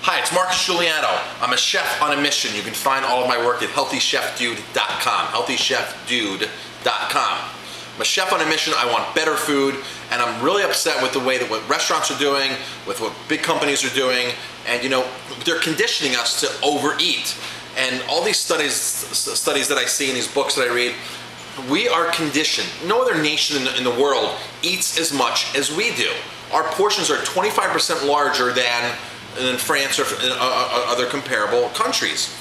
Hi, it's Marcus Guiliano. I'm a chef on a mission. You can find all of my work at healthychefdude.com. healthychefdude.com. I'm a chef on a mission. I want better food, and I'm really upset with the way that what restaurants are doing, with what big companies are doing, and they're conditioning us to overeat. And all these studies that I see in these books that I read, we are conditioned. No other nation in the world eats as much as we do. Our portions are 25% larger than France or other comparable countries.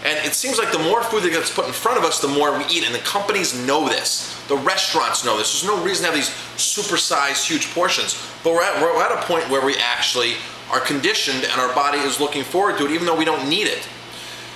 And it seems like the more food that gets put in front of us, the more we eat. And the companies know this. The restaurants know this. There's no reason to have these supersized, huge portions. But we're at a point where we actually are conditioned and our body is looking forward to it, even though we don't need it.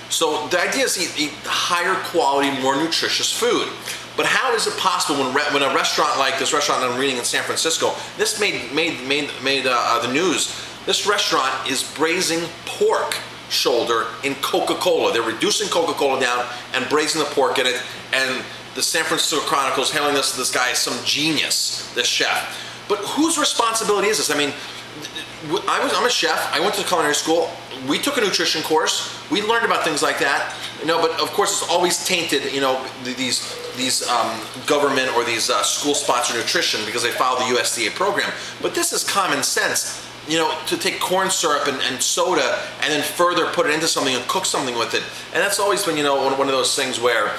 So the idea is to eat higher quality, more nutritious food. But how is it possible when a restaurant like this restaurant that I'm reading in San Francisco, this made the news. This restaurant is braising pork shoulder in Coca-Cola. They're reducing Coca-Cola down and braising the pork in it. And the San Francisco Chronicle is hailing this guy as some genius, this chef. But whose responsibility is this? I mean, I'm a chef. I went to culinary school. We took a nutrition course. We learned about things like that. But of course it's always tainted. These government or these school-sponsored nutrition because they follow the USDA program. But this is common sense. To take corn syrup and soda and then further put it into something and cook something with it. And that's always been, one of those things where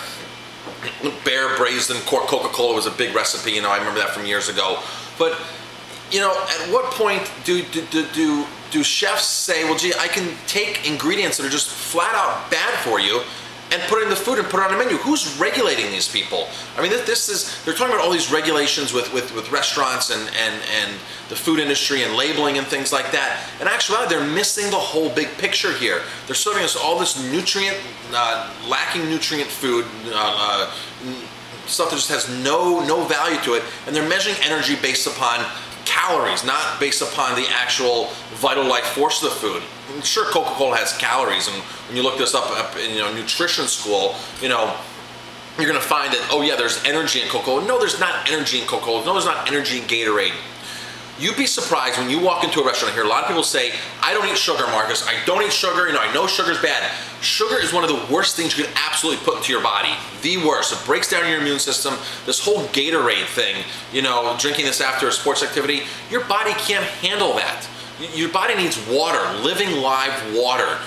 bear braised in Coca-Cola was a big recipe. I remember that from years ago. But, at what point do chefs say, well, gee, I can take ingredients that are just flat out bad for you and put it in the food and put it on a menu? Who's regulating these people? I mean, they're talking about all these regulations with restaurants and the food industry and labeling and things like that. In actuality, they're missing the whole big picture here. They're serving us all this lacking nutrient food, stuff that just has no value to it, and they're measuring energy based upon calories, not based upon the actual vital life force of the food. Sure, Coca-Cola has calories, and when you look this up in nutrition school, you're going to find that, oh yeah, there's energy in Coca-Cola. No, there's not energy in Coca-Cola. No, there's not energy in Gatorade. You'd be surprised when you walk into a restaurant. I hear a lot of people say, I don't eat sugar, Marcus. I don't eat sugar. I know sugar's bad. Sugar is one of the worst things you can absolutely put into your body. The worst. It breaks down your immune system. This whole Gatorade thing, drinking this after a sports activity, your body can't handle that. Your body needs water, living live water.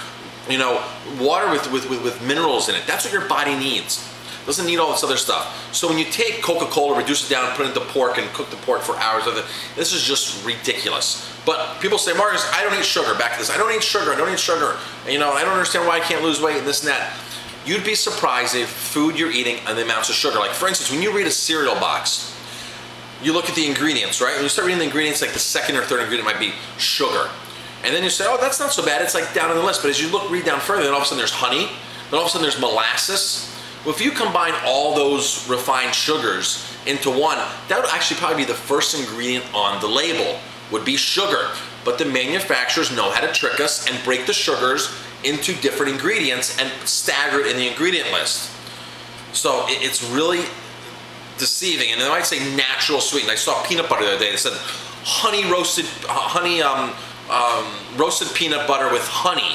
Water with minerals in it. That's what your body needs. It doesn't need all this other stuff. So when you take Coca-Cola, reduce it down, put it into pork, and cook the pork for hours, this is just ridiculous. But people say, Marcus, I don't eat sugar. Back to this, I don't eat sugar. I don't eat sugar. And, I don't understand why I can't lose weight and this and that. You'd be surprised if food you're eating and the amounts of sugar. Like for instance, when you read a cereal box, you look at the ingredients, right? When you start reading the ingredients, like the second or third ingredient might be sugar. And then you say, oh, that's not so bad. It's like down on the list. But as you read down further, then all of a sudden there's honey. Then all of a sudden there's molasses. Well, if you combine all those refined sugars into one, that would actually probably be the first ingredient on the label, would be sugar. But the manufacturers know how to trick us and break the sugars into different ingredients and stagger it in the ingredient list. So it's really deceiving. And they might say natural sweetened. I saw peanut butter the other day. They said roasted peanut butter with honey.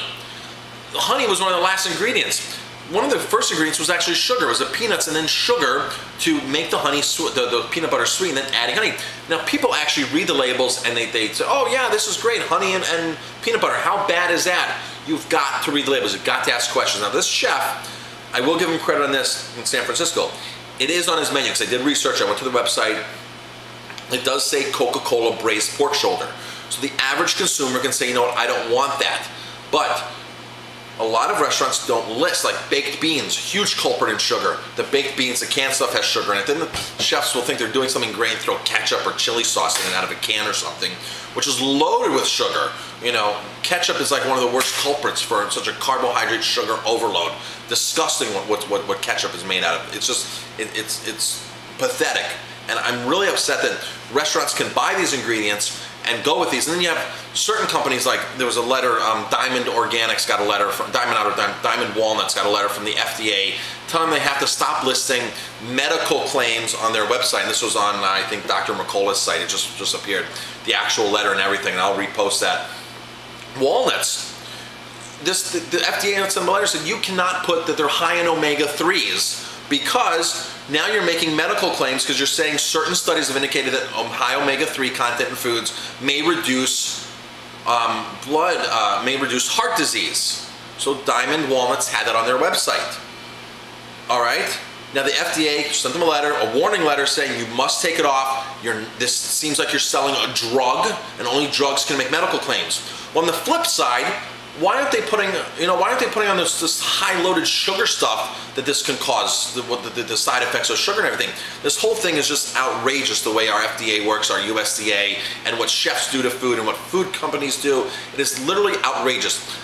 Honey was one of the last ingredients. One of the first ingredients was actually sugar. It was the peanuts and then sugar to make the honey, the peanut butter sweet, and then adding honey. Now people actually read the labels and they say, oh yeah, this is great, honey and peanut butter. How bad is that? You've got to read the labels. You've got to ask questions. Now this chef, I will give him credit on this in San Francisco. It is on his menu because I did research. I went to the website. It does say Coca-Cola braised pork shoulder. So the average consumer can say, you know what, I don't want that. But a lot of restaurants don't list, like baked beans, huge culprit in sugar. The baked beans, the canned stuff has sugar in it. Then the chefs will think they're doing something great and throw ketchup or chili sauce in it out of a can or something, which is loaded with sugar. Ketchup is like one of the worst culprits for such a carbohydrate sugar overload. Disgusting what ketchup is made out of. It's just, it's pathetic. And I'm really upset that restaurants can buy these ingredients and go with these. And then you have certain companies, like there was a letter, Diamond Organics got a letter from, Diamond Walnuts got a letter from the FDA telling them they have to stop listing medical claims on their website. And this was on, I think, Dr. McCullough's site. It just appeared, the actual letter and everything, and I'll repost that. Walnuts, the FDA and some letters said you cannot put that they're high in omega-3s, because now you're making medical claims, because you're saying certain studies have indicated that high omega-3 content in foods may reduce may reduce heart disease. So Diamond Walnuts had that on their website. All right. Now the FDA sent them a warning letter saying you must take it off. This seems like you're selling a drug, and only drugs can make medical claims. Well, on the flip side, why aren't they putting on this high-loaded sugar stuff that this can cause, the side effects of sugar and everything? This whole thing is just outrageous, the way our FDA works, our USDA, and what chefs do to food and what food companies do. It is literally outrageous.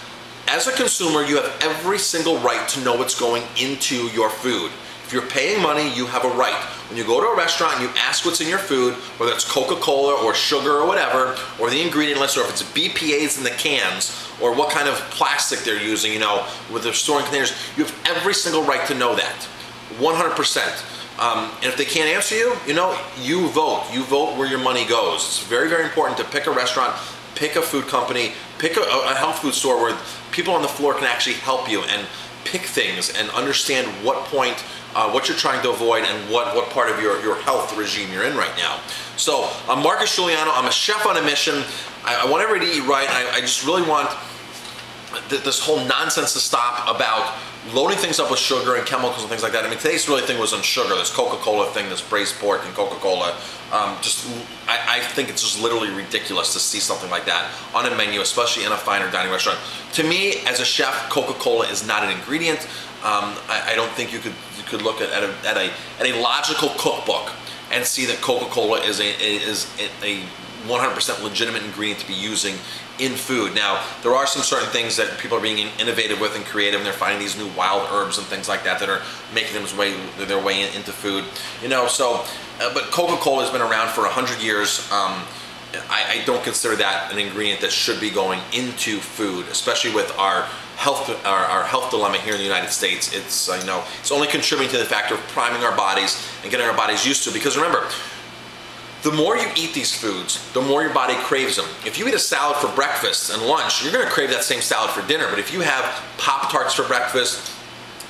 As a consumer, you have every single right to know what's going into your food. If you're paying money, you have a right. When you go to a restaurant and you ask what's in your food, whether it's Coca-Cola or sugar or whatever, or the ingredient list, or if it's BPA's in the cans, or what kind of plastic they're using, you know, with their storing containers, you have every single right to know that, 100%. And if they can't answer you, you know, you vote. You vote where your money goes. It's very, very important to pick a restaurant, pick a food company, pick a health food store where people on the floor can actually help you and pick things and understand what you're trying to avoid and what part of your health regime you're in right now. So I'm Marcus Guiliano. I'm a chef on a mission. I want everybody to eat right. I just really want this whole nonsense to stop about loading things up with sugar and chemicals and things like that. I mean, today's really thing was on sugar. This Coca-Cola thing, this braised pork and Coca-Cola. I think it's just literally ridiculous to see something like that on a menu, especially in a finer dining restaurant. To me, as a chef, Coca-Cola is not an ingredient. I don't think you could look at a logical cookbook and see that Coca-Cola is a 100% legitimate ingredient to be using in food. Now, there are some certain things that people are being innovative with and creative, and they're finding these new wild herbs and things like that that are making their way into food. You know, so, but Coca-Cola has been around for 100 years. I don't consider that an ingredient that should be going into food, especially with our health dilemma here in the United States. It's it's only contributing to the factor of priming our bodies and getting our bodies used to it. Because remember, the more you eat these foods, the more your body craves them. If you eat a salad for breakfast and lunch, you're going to crave that same salad for dinner. But if you have Pop-Tarts for breakfast,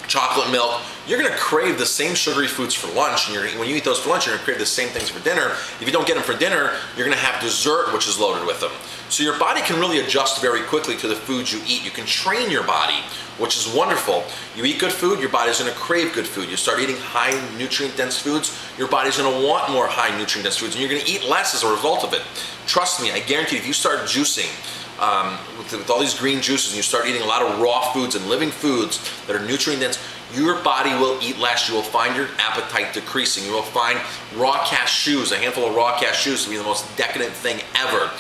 chocolate milk, you're going to crave the same sugary foods for lunch, and when you eat those for lunch, you're going to crave the same things for dinner. If you don't get them for dinner, you're going to have dessert, which is loaded with them. So your body can really adjust very quickly to the foods you eat. You can train your body, which is wonderful. You eat good food, your body's going to crave good food. You start eating high nutrient-dense foods, your body's going to want more high nutrient-dense foods, and you're going to eat less as a result of it. Trust me, I guarantee if you start juicing, with all these green juices, and you start eating a lot of raw foods and living foods that are nutrient dense, your body will eat less. You will find your appetite decreasing. You will find raw cashews, a handful of raw cashews, to be the most decadent thing ever.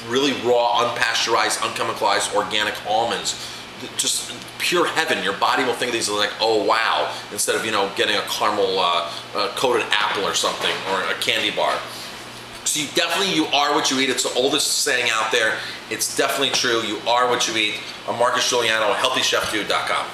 Really raw, unpasteurized, unchemicalized, organic almonds. Just pure heaven. Your body will think of these as like, oh wow, instead of getting a caramel coated apple or something, or a candy bar. So you are what you eat. It's the oldest saying out there. It's definitely true. You are what you eat. I'm Marcus Guiliano, healthychefdude.com.